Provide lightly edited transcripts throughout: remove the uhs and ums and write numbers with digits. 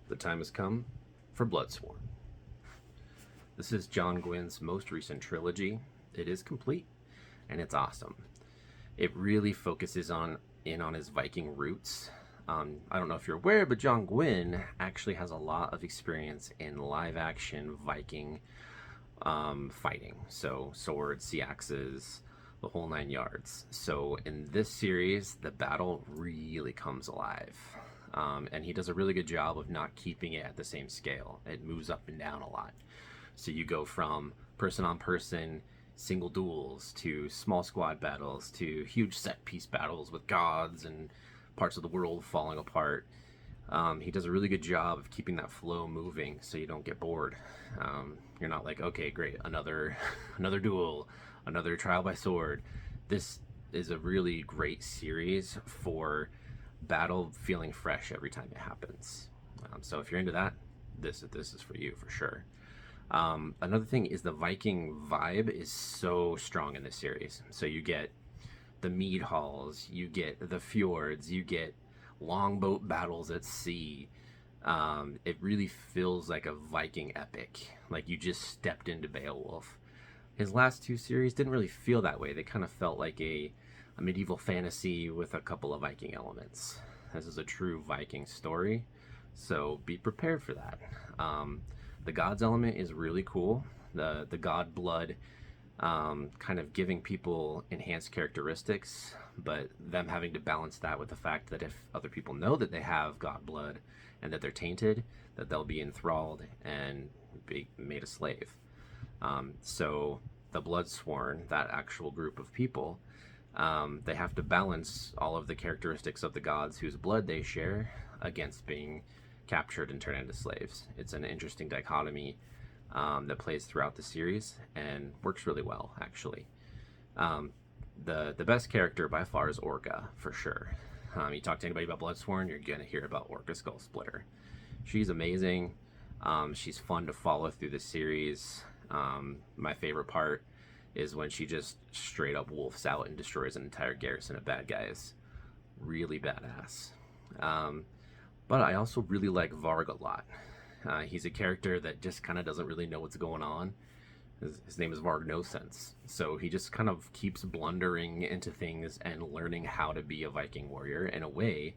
The time has come for Bloodsworn. This is John Gwynne's most recent trilogy. It is complete, and it's awesome. It really focuses in on his Viking roots. I don't know if you're aware, but John Gwynne actually has a lot of experience in live-action Viking fighting. So swords, sea axes, the whole 9 yards. So in this series, the battle really comes alive. And he does a really good job of not keeping it at the same scale. It moves up and down a lot. So you go from person on person, single duels, to small squad battles, to huge set piece battles with gods and parts of the world falling apart. He does a really good job of keeping that flow moving so you don't get bored. You're not like, okay, great, another duel, another trial by sword. This is a really great series for battle feeling fresh every time it happens. So if you're into that, this is for you for sure. Another thing is the Viking vibe is so strong in this series. So you get the mead halls, you get the fjords, you get longboat battles at sea. It really feels like a Viking epic, like you just stepped into Beowulf. His last two series didn't really feel that way. They kind of felt like a medieval fantasy with a couple of Viking elements. This is a true Viking story, so be prepared for that. The gods element is really cool. The god blood kind of giving people enhanced characteristics, but them having to balance that with the fact that if other people know that they have god blood and that they're tainted, that they'll be enthralled and be made a slave. So the Bloodsworn, that actual group of people, they have to balance all of the characteristics of the gods whose blood they share against being captured and turned into slaves. It's an interesting dichotomy that plays throughout the series and works really well, actually. The best character by far is Orca, for sure. You talk to anybody about Bloodsworn, you're going to hear about Orca Skullsplitter. She's amazing. She's fun to follow through the series. My favorite part is when she just straight up wolfs out and destroys an entire garrison of bad guys. Really badass. But I also really like Varg a lot. He's a character that just kind of doesn't really know what's going on. His name is Varg No Sense. So he just kind of keeps blundering into things and learning how to be a Viking warrior in a way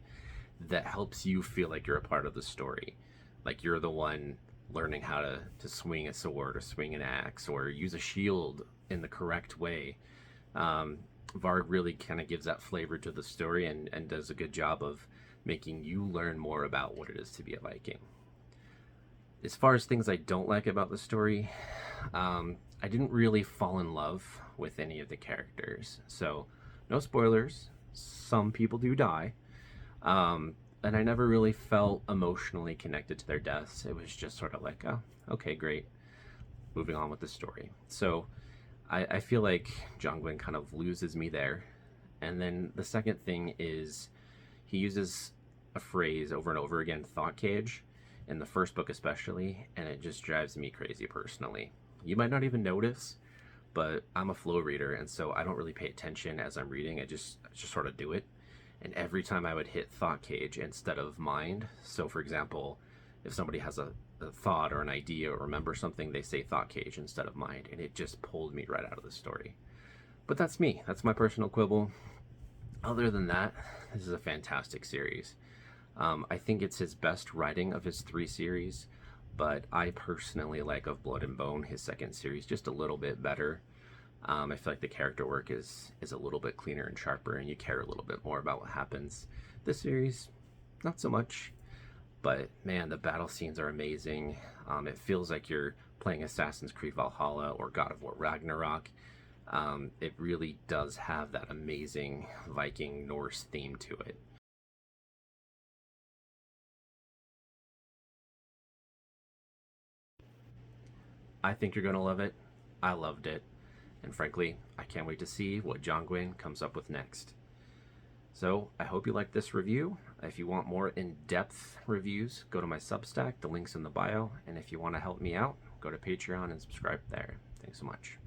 that helps you feel like you're a part of the story. Like you're the one learning how to swing a sword or swing an axe or use a shield in the correct way. Varg really kind of gives that flavor to the story and does a good job of making you learn more about what it is to be a Viking. As far as things I don't like about the story, I didn't really fall in love with any of the characters. So, no spoilers. Some people do die. And I never really felt emotionally connected to their deaths. It was just sort of like, oh, okay, great. Moving on with the story. So, I feel like John Gwynne kind of loses me there. And then the second thing is he uses a phrase over and over again, thought cage, in the first book especially, and it just drives me crazy personally. You might not even notice, but I'm a flow reader, and so I don't really pay attention as I'm reading. I just sort of do it. And every time I would hit thought cage instead of mind, so for example, if somebody has a thought or an idea or remember something, they say thought cage instead of mind, and it just pulled me right out of the story. But that's me. That's my personal quibble. Other than that, this is a fantastic series. I think it's his best writing of his 3 series, but I personally like Of Blood and Bone, his second series, just a little bit better. I feel like the character work is a little bit cleaner and sharper, and you care a little bit more about what happens. This series, not so much, but man, the battle scenes are amazing. It feels like you're playing Assassin's Creed Valhalla or God of War Ragnarok. It really does have that amazing Viking Norse theme to it. I think you're going to love it. I loved it. And frankly, I can't wait to see what John Gwynne comes up with next. So I hope you liked this review. If you want more in-depth reviews, go to my Substack. The link's in the bio. And if you want to help me out, go to Patreon and subscribe there. Thanks so much.